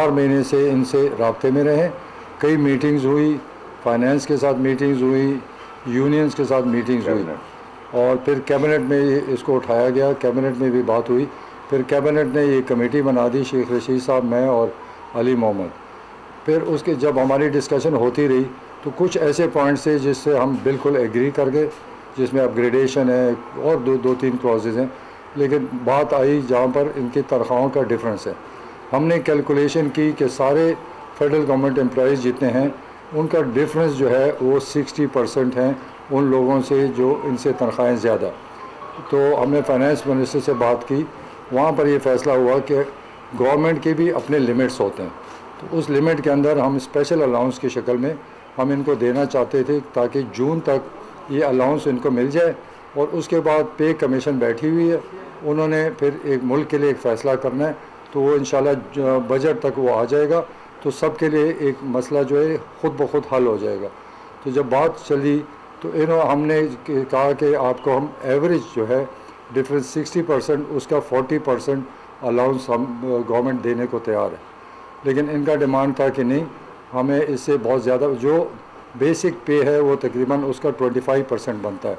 4 महीने से इनसे राब्ते में रहे। कई मीटिंग्स हुई, फाइनेंस के साथ मीटिंग्स हुई, यूनियंस के साथ मीटिंग्स हुई, और फिर कैबिनेट में इसको उठाया गया, कैबिनेट में भी बात हुई। फिर कैबिनेट ने ये कमेटी बना दी, शेख रशीद साहब, मैं और अली मोहम्मद। फिर उसके जब हमारी डिस्कशन होती रही तो कुछ ऐसे पॉइंट्स थे जिससे हम बिल्कुल एग्री कर गए, जिसमें अपग्रेडेशन है और दो तीन क्लॉजेज़ हैं। लेकिन बात आई जहाँ पर इनकी तनख्वाहों का डिफरेंस है। हमने कैलकुलेशन की कि सारे फेडरल गवर्नमेंट एम्प्लॉयज़ जितने हैं उनका डिफरेंस जो है वो 60% हैं उन लोगों से जो इनसे तनख्वाहें ज़्यादा। तो हमने फाइनेंस मिनिस्टर से बात की, वहाँ पर ये फ़ैसला हुआ कि गवर्नमेंट के भी अपने लिमिट्स होते हैं, तो उस लिमिट के अंदर हम स्पेशल अलाउंस की शक्ल में हम इनको देना चाहते थे ताकि जून तक ये अलाउंस इनको मिल जाए। और उसके बाद पे कमीशन बैठी हुई है, उन्होंने फिर एक मुल्क के लिए एक फ़ैसला करना है, तो वो इंशाल्लाह बजट तक वो आ जाएगा, तो सब के लिए एक मसला जो है ख़ुद ब खुद हल हो जाएगा। तो जब बात चली तो हमने कहा कि आपको हम एवरेज जो है डिफरेंस 60%, उसका 40% अलाउंस हम गवर्नमेंट देने को तैयार है। लेकिन इनका डिमांड था कि नहीं, हमें इससे बहुत ज़्यादा, जो बेसिक पे है वो तकरीबन उसका 25% बनता है,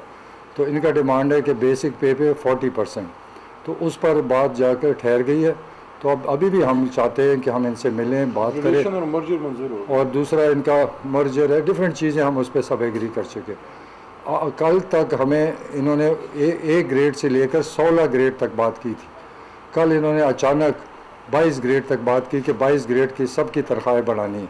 तो इनका डिमांड है कि बेसिक पे 40%। तो उस पर बात जाकर ठहर गई है। तो अब अभी भी हम चाहते हैं कि हम इनसे मिलें, बात करें, और दूसरा इनका मर्जर है, डिफरेंट चीज़ें हम उस पर सब एग्री कर चुके। कल तक हमें इन्होंने ए ग्रेड से लेकर 16 ग्रेड तक बात की थी। कल इन्होंने अचानक 22 ग्रेड तक बात की कि 22 ग्रेड की सब की तनख्वाहें बढ़ानी है,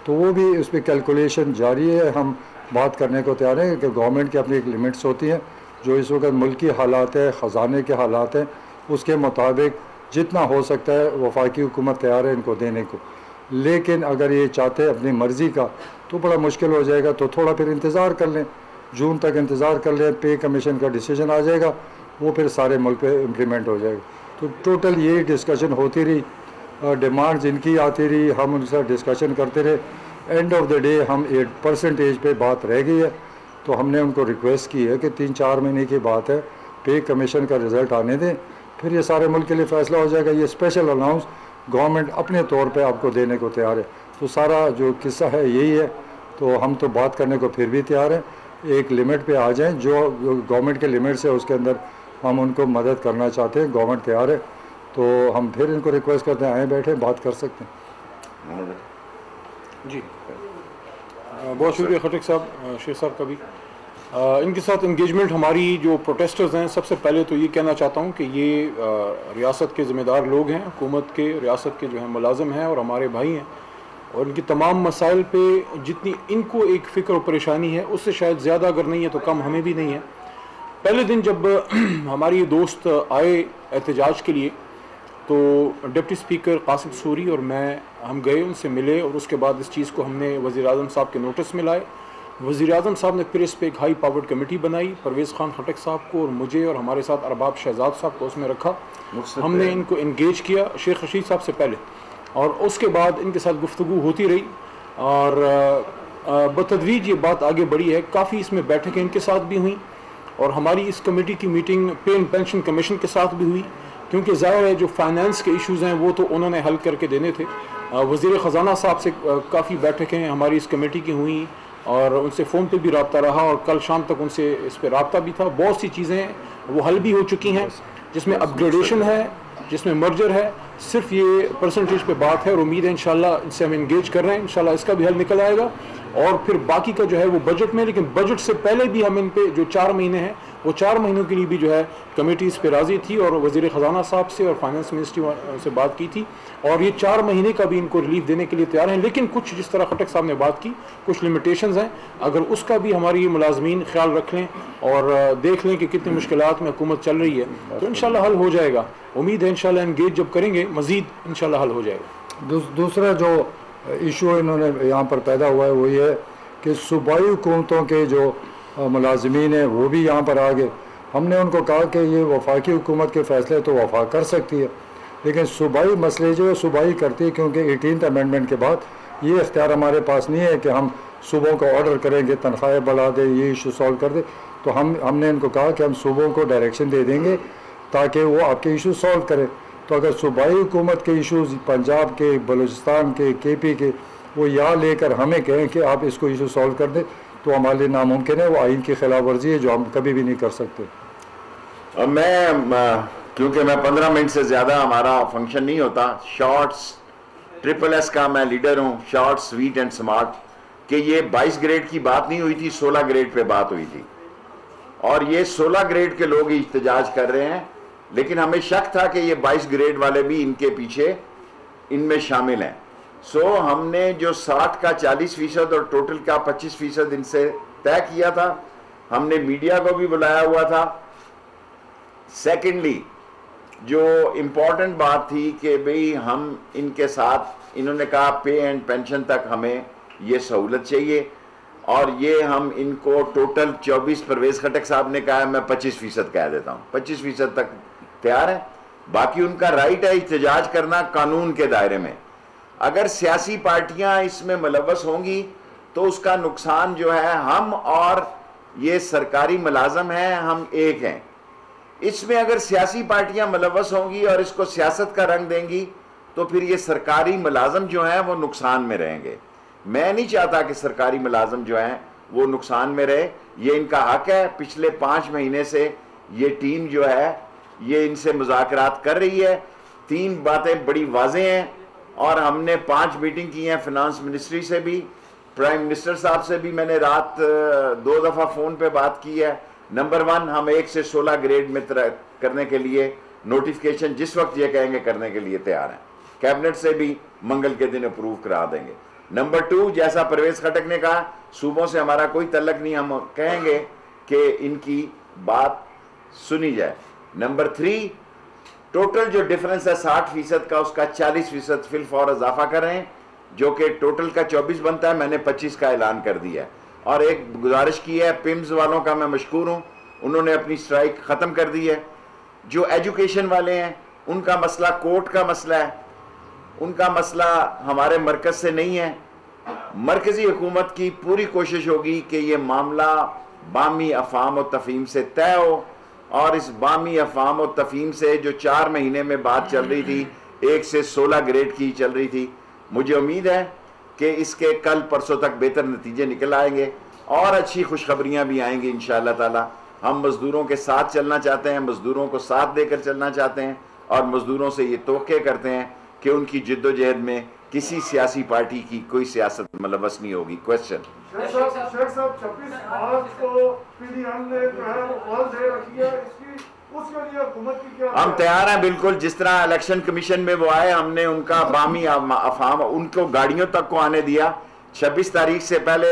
तो वो भी उस पर कैलकुलेशन जारी है। हम बात करने को तैयार हैं कि गवर्नमेंट की अपनी एक लिमिट्स होती हैं, जो इस वक्त मुल्की हालात है, ख़जाने के हालात हैं, उसके मुताबिक जितना हो सकता है वफाकी हुकूमत तैयार है इनको देने को। लेकिन अगर ये चाहते हैं अपनी मर्ज़ी का तो बड़ा मुश्किल हो जाएगा, तो थोड़ा फिर इंतज़ार कर लें, जून तक इंतज़ार कर लें, पे कमीशन का डिसीजन आ जाएगा, वो फिर सारे मुल्क पे इम्प्लीमेंट हो जाएगा। तो टोटल ये डिस्कशन होती रही, डिमांड्स इनकी आती रही, हम उनके साथ डिस्कशन करते रहे। एंड ऑफ द डे हम 8% पे बात रह गई है, तो हमने उनको रिक्वेस्ट की है कि 3-4 महीने की बात है, पे कमीशन का रिज़ल्ट आने दें, फिर ये सारे मुल्क के लिए फ़ैसला हो जाएगा। ये स्पेशल अलाउंस गवर्नमेंट अपने तौर पे आपको देने को तैयार है। तो सारा जो किस्सा है यही है। तो हम तो बात करने को फिर भी तैयार हैं, एक लिमिट पे आ जाएं, जो गवर्नमेंट के लिमिट्स है उसके अंदर हम उनको मदद करना चाहते हैं, गवर्नमेंट तैयार है। तो हम फिर इनको रिक्वेस्ट करते हैं, आए बैठे बात कर सकते हैं। जी बहुत शुक्रिया खटक साहब, शेख साहब का भी। इनके साथ इंगेजमेंट हमारी जो प्रोटेस्टर्स हैं, सबसे पहले तो ये कहना चाहता हूँ कि ये रियासत के ज़िम्मेदार लोग हैं, हुकूमत के, रियासत के जो हैं मुलाजिम हैं और हमारे भाई हैं, और इनकी तमाम मसाइल पे जितनी इनको एक फ़िक्र और परेशानी है उससे शायद ज़्यादा अगर नहीं है तो कम हमें भी नहीं है। पहले दिन जब हमारी दोस्त आए एहतजाज के लिए तो डिप्टी स्पीकर कासिम सूरी और मैं हम गए, उनसे मिले, और उसके बाद इस चीज़ को हमने वज़ीर आज़म साहब के नोटिस में लाए। वज़ीर आज़म साहब ने फिर इस पर एक हाई पावर्ड कमेटी बनाई, परवेज़ खान खटक साहब को और मुझे और हमारे साथ अरबाब शहजाद साहब को उसमें रखा। हमने इनको इंगेज किया शेख रशीद साहब से पहले, और उसके बाद इनके साथ गुफ्तगू होती रही, और बतदरीज ये बात आगे बढ़ी है। काफ़ी इसमें बैठकें इनके साथ भी हुई, और हमारी इस कमेटी की मीटिंग पे एंड पेंशन कमीशन के साथ भी हुई, क्योंकि ज़ाहिर है जो फाइनेंस के इश्यूज़ हैं वो तो उन्होंने हल करके देने थे। वज़ीर ख़जाना साहब से काफ़ी बैठकें हमारी इस कमेटी की हुई, और उनसे फ़ोन पे भी रब्ता रहा, और कल शाम तक उनसे इस पर रब्ता भी था। बहुत सी चीज़ें वो हल भी हो चुकी हैं, जिसमें अपग्रेडेशन है, जिसमें मर्जर है, सिर्फ ये परसेंटेज पे बात है, और उम्मीद है इंशाल्लाह इनसे हम इंगेज कर रहे हैं, इंशाल्लाह इसका भी हल निकल आएगा। और फिर बाकी का जो है वो बजट में, लेकिन बजट से पहले भी हम इन पे जो 4 महीने हैं वो 4 महीनों के लिए भी जो है कमेटी इस पर राज़ी थी, और वज़ीर ख़जाना साहब से और फाइनेंस मिनिस्ट्री से बात की थी, और ये 4 महीने का भी इनको रिलीफ देने के लिए तैयार हैं। लेकिन कुछ जिस तरह खटक साहब ने बात की, कुछ लिमिटेशंस हैं, अगर उसका भी हमारी ये मुलाजमीन ख्याल रख लें और देख लें कि कितनी मुश्किलात में हुकूमत चल रही है, तो इंशाल्लाह हल हो जाएगा। उम्मीद है इंशाल्लाह एंगेज जब करेंगे मज़ीद इंशाल्लाह हल हो जाएगा। दूसरा जो इशू इन्होंने यहाँ पर पैदा हुआ है वो ये है कि सूबाई हुकूमतों के जो मुलाजमीन हैं वो भी यहाँ पर आ गए। हमने उनको कहा कि ये वफाकी हुकूमत के फ़ैसले तो वफा कर सकती है, लेकिन सूबाई मसले जो है सूबाई करती है, क्योंकि 18th अमेंडमेंट के बाद ये इख्तियार हमारे पास नहीं है कि हम सूबों को ऑर्डर करेंगे तनख्वाहें बढ़ा दें, ये इशू सॉल्व कर दे। तो हमने इनको कहा कि हम सूबों को डायरेक्शन दे देंगे ताकि वो आपके इशू सॉल्व करें। तो अगर सूबाई हुकूमत के इशूज़ पंजाब के, बलूचिस्तान के, KP के, वो यहाँ लेकर हमें कहें कि आप इसको इशू सॉल्व कर दें, तो हमारे लिए नामुमकिन है। वो आइन की खिलाफ वर्जी है जो हम कभी भी नहीं कर सकते। क्योंकि मैं 15 मिनट से ज़्यादा हमारा फंक्शन नहीं होता, शॉर्ट्स SSS का मैं लीडर हूँ, शॉर्ट स्वीट एंड स्मार्ट, कि ये 22 ग्रेड की बात नहीं हुई थी, 16 ग्रेड पे बात हुई थी और ये 16 ग्रेड के लोग ही इhtजाज कर रहे हैं। लेकिन हमें शक था कि ये 22 ग्रेड वाले भी इनके पीछे इनमें शामिल हैं। सो हमने जो 60 का 40% और टोटल का 25% इनसे तय किया था। हमने मीडिया को भी बुलाया हुआ था। सेकेंडली जो इम्पोर्टेंट बात थी कि भाई हम इनके साथ, इन्होंने कहा पे एंड पेंशन तक हमें ये सहूलत चाहिए और ये हम इनको टोटल 24, परवेज खटक साहब ने कहा मैं 25% कह देता हूँ, 25% तक तैयार है। बाकी उनका राइट है इhtजाज करना कानून के दायरे में। अगर सियासी पार्टियां इसमें मुलव्वस होंगी तो उसका नुकसान जो है, हम और ये सरकारी मुलाजम हैं, हम एक हैं। इसमें अगर सियासी पार्टियां मुलव्वस होंगी और इसको सियासत का रंग देंगी तो फिर ये सरकारी मुलाजम जो हैं वो नुकसान में रहेंगे। मैं नहीं चाहता कि सरकारी मुलाजम जो हैं वो नुकसान में रहे। ये इनका हक है। पिछले 5 महीने से ये टीम जो है ये इनसे मुज़ाकरात कर रही है। 3 बातें बड़ी वाज़ेह हैं और हमने 5 मीटिंग की हैं फिनांस मिनिस्ट्री से भी, प्राइम मिनिस्टर साहब से भी मैंने रात 2 दफ़ा फ़ोन पे बात की है। नंबर 1, हम 1 से 16 ग्रेड में करने के लिए नोटिफिकेशन जिस वक्त ये कहेंगे करने के लिए तैयार हैं। कैबिनेट से भी मंगल के दिन अप्रूव करा देंगे। नंबर 2, जैसा परवेज खटक ने कहा, सूबों से हमारा कोई तल्लक नहीं, हम कहेंगे कि इनकी बात सुनी जाए। नंबर 3, टोटल जो डिफरेंस है 60% का, उसका 40% फिल फॉर इजाफा कर रहे हैं, जो कि टोटल का 24 बनता है। मैंने 25 का ऐलान कर दिया है और एक गुजारिश की है पिम्स वालों का, मैं मशकूर हूँ, उन्होंने अपनी स्ट्राइक ख़त्म कर दी है। जो एजुकेशन वाले हैं उनका मसला कोर्ट का मसला है, उनका मसला हमारे मरकज़ से नहीं है। मरकज़ी हुकूमत की पूरी कोशिश होगी कि ये मामला बामी अफ़ाम और तफ़हीम से तय हो और इस बामी अफ़ाम और तफ़हीम से जो 4 महीने में बात चल रही थी, 1 से 16 ग्रेड की चल रही थी, मुझे उम्मीद है कि इसके कल परसों तक बेहतर नतीजे निकल आएंगे और अच्छी खुशखबरियाँ भी आएंगी इंशाअल्लाह ताला। हम मज़दूरों के साथ चलना चाहते हैं, मज़दूरों को साथ देकर चलना चाहते हैं और मज़दूरों से ये तोक़े करते हैं कि उनकी जिद्दोजहद में किसी सियासी पार्टी की कोई सियासत मुलव्वस नहीं होगी। क्वेश्चन शेख साहब 26 मार्च को PDM ने जो है वो कॉल दे रखी है, इसकी उसके लिए हुकूमत की क्या? हम तैयार हैं बिल्कुल। जिस तरह इलेक्शन कमीशन में वो आए, हमने उनका बामी अफाम उनको गाड़ियों तक को आने दिया। 26 तारीख से पहले,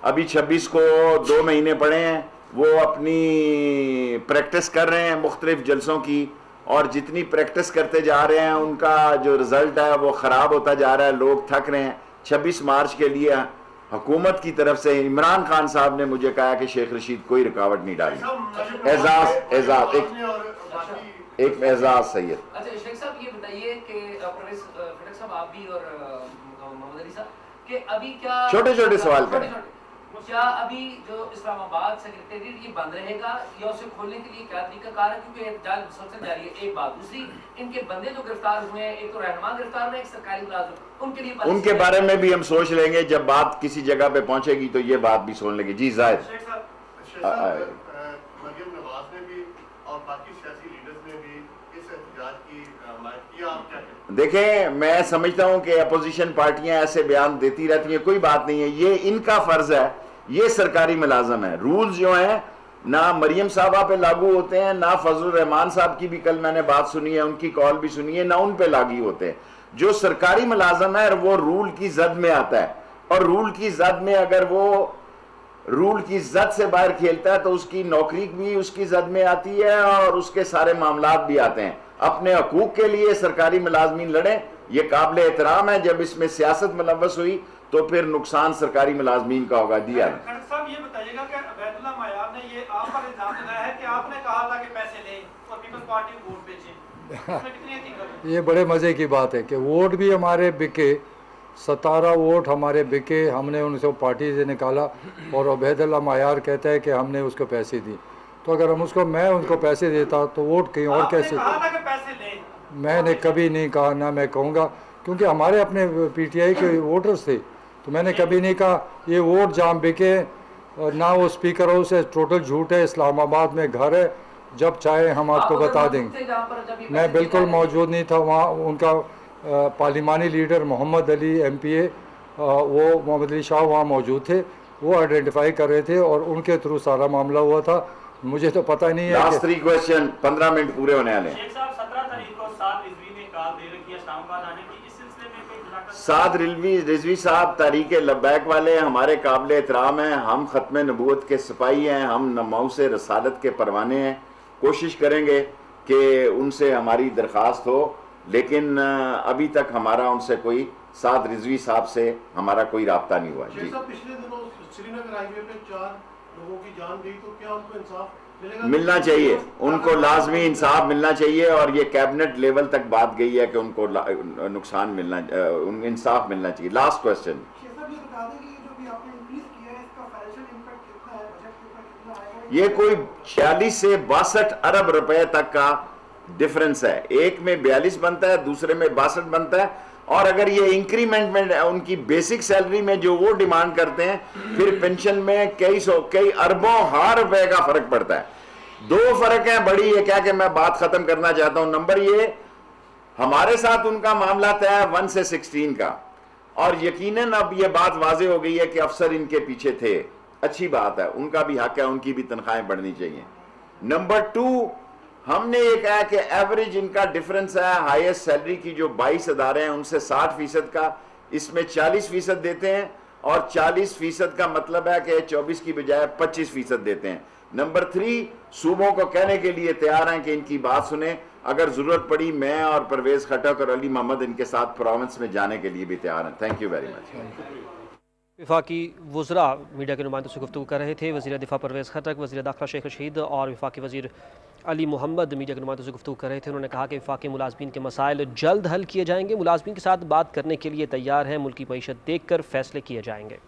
अभी 26 को 2 महीने पड़े हैं, वो अपनी प्रैक्टिस कर रहे हैं मुख्तलिफ जलसों की और जितनी प्रैक्टिस करते जा रहे हैं उनका जो रिजल्ट है वो ख़राब होता जा रहा है, लोग थक रहे हैं। 26 मार्च के लिए हुकूमत की तरफ से इमरान खान साहब ने मुझे कहा कि शेख रशीद कोई रुकावट नहीं डाली। एक एजाज सैयद। अच्छा शेख साहब ये बताइए कि परवेज खटक साहब, आप भी और मोहम्मद अली साहब, कि अभी क्या छोटे-छोटे सवाल करें। क्या अभी जो इस्लामाबाद सेक्रेटेरिएट ये बंद रहेगा या उसे खोलने के लिए क्या तरीका कार है? क्योंकि जांच मुसलसल जारी है। एक बात, दूसरी, इनके बंदे जो गिरफ्तार हुए हैं, एक तो रहनुमा गिरफ्तार हुए, एक सरकारी मुलाजिम, उनके लिए उनके बारे में भी हम सोच लेंगे। जब बात किसी जगह पे पहुंचेगी तो ये बात भी सुन लेंगे। जी जाहिद। मरियम नवाज ने भी और बाकी सियासी लीडर्स ने भी इस एहतजाज की हिमायत की, आप क्या कहते हैं? देखें, मैं समझता हूं कि अपोजिशन पार्टियां ऐसे बयान देती रहती हैं, कोई बात नहीं है, ये इनका फर्ज है, ये सरकारी मुलाजम है। रूल्स जो हैं ना मरियम साहबा पे लागू होते हैं, ना फजलुर रहमान साहब की भी कल मैंने बात सुनी है, उनकी कॉल भी सुनी है, ना उन पे लागू होते हैं। जो सरकारी मुलाजम है वो रूल की जद में आता है और रूल की जद में अगर वो रूल की जद से बाहर खेलता है तो उसकी नौकरी भी उसकी जद में आती है और उसके सारे मामलात भी आते हैं। अपने हकूक के लिए सरकारी मुलाजमीन लड़े, ये काबिल एहतराम है। जब इसमें सियासत मुलव्वस हुई तो फिर नुकसान सरकारी मुलाजमीन का होगा। दिया साहब ये बताइएगा कि अबैदुल्लाह मायार ने ये आप पर इल्जाम लगाया है कि आपने कहा था कि पैसे लें और पीपल्स पार्टी को वोट बेचें, इसमें कितनी हकीकत है? ये बड़े मज़े की बात है कि वोट भी हमारे बिके, 17 वोट हमारे बिके, हमने उनको पार्टी से निकाला और अबैदुल्लाह मायार कहता है कि हमने उसको पैसे दिए। तो अगर हम उसको, मैं उनको पैसे देता तो वोट कहीं और कैसे? कहा था कि पैसे लें, मैंने कभी नहीं कहा, ना मैं कहूँगा, क्योंकि हमारे अपने पीटीआई के वोटर्स थे, तो मैंने कभी नहीं कहा ये वोट जहाँ बिके, और ना वो स्पीकर हाउस है, टोटल झूठ है। इस्लामाबाद में घर है, जब चाहे हम आपको बता देंगे। मैं बिल्कुल मौजूद नहीं था वहाँ। उनका पार्लिमानी लीडर मोहम्मद अली MPA, वो मोहम्मद अली शाह वहाँ मौजूद थे, वो आइडेंटिफाई कर रहे थे और उनके थ्रू सारा मामला हुआ था। मुझे तो पता नहीं है। लास्ट 3 क्वेश्चन, 15 मिनट पूरे होने वाले हैं। शेख साहब 17 तारीख को 7 रिजवी में कॉल दे रखी है इस्लामाबाद आने की, इस सिलसिले में कोई मुलाकात? साद रिजवी साहब तारीख लब्बैक वाले हमारे काबिल एहतराम हैं। हम ख़त्म नबूवत के सिपाही हैं, हम नमाउ से रसालत के परवाने हैं। कोशिश करेंगे कि उनसे हमारी दरख्वास्त हो, लेकिन अभी तक हमारा उनसे कोई साद रिजवी साहब से हमारा कोई राब्ता नहीं हुआ। जी, पिछले दिनों श्रीनगर हाईवे पे 4 लोगों की जान गई, तो क्या उनको इंसाफ मिलेगा? मिलना चाहिए, उनको लाजमी इंसाफ मिलना चाहिए, और ये कैबिनेट लेवल तक बात गई है कि उनको नुकसान मिलना, इंसाफ मिलना चाहिए। लास्ट क्वेश्चन, ये कोई 46 से 62 अरब रुपए तक का डिफरेंस है। एक में 42 बनता है, दूसरे में 62 बनता है। और अगर ये इंक्रीमेंट में उनकी बेसिक सैलरी में जो वो डिमांड करते हैं, फिर पेंशन में कई अरबों हार रुपए का फर्क पड़ता है। 2 फर्क है बड़ी। ये क्या कि मैं बात खत्म करना चाहता हूं। नंबर ये, हमारे साथ उनका मामला तय है 1 से 16 का, और यकीनन अब ये बात वाजे हो गई है कि अफसर इनके पीछे थे। अच्छी बात है, उनका भी हक है, उनकी भी तनख्वाहें बढ़नी चाहिए। नंबर 2, हमने ये कहा कि एवरेज इनका डिफरेंस है, हाईएस्ट सैलरी की जो 22 अदारे हैं उनसे 60% का, इसमें 40% देते हैं, और 40% का मतलब है कि 24 की बजाय 25% देते हैं। नंबर 3, सूबों को कहने के लिए तैयार हैं कि इनकी बात सुने। अगर जरूरत पड़ी, मैं और परवेज खटक और अली मोहम्मद इनके साथ प्रोविंस में जाने के लिए भी तैयार हैं। Thank you very much. वफाकी वज़रा मीडिया के नुमाइंदों से गुफ्तगू कर रहे थे। वज़ीर दिफा परवेज़ खटक, वज़ीर दाखिला शेख रशीद और वफाकी वज़ीर अली मोहम्मद मीडिया के नुमाइंदों से गुफ्तगू कर रहे थे। उन्होंने कहा कि वफाकी मुलाज़मीन के मसाइल जल्द हल किए जाएंगे। मुलाज़मीन के साथ बात करने के लिए तैयार हैं। मुल्की मईशत देख कर फैसले किए जाएंगे।